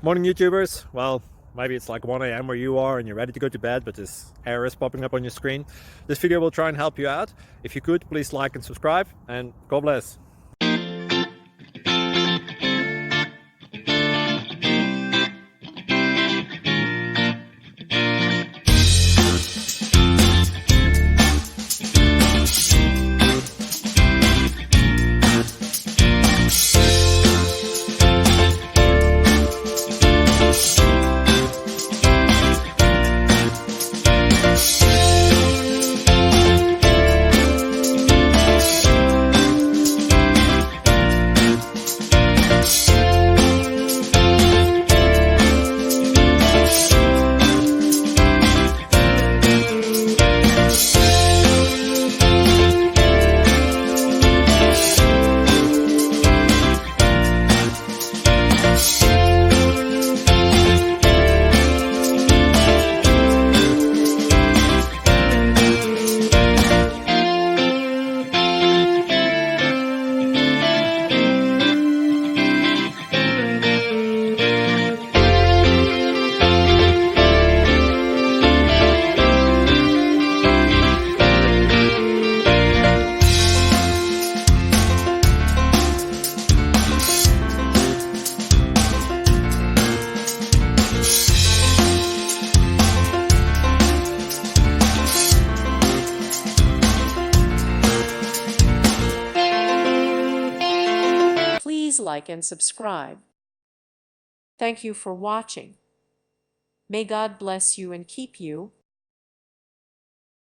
Morning YouTubers. Well, maybe it's like 1 a.m. where you are and you're ready to go to bed, but this error is popping up on your screen. This video will try and help you out. If you could, please like and subscribe, and God bless. Please like and subscribe. Thank you for watching. May God bless you and keep you.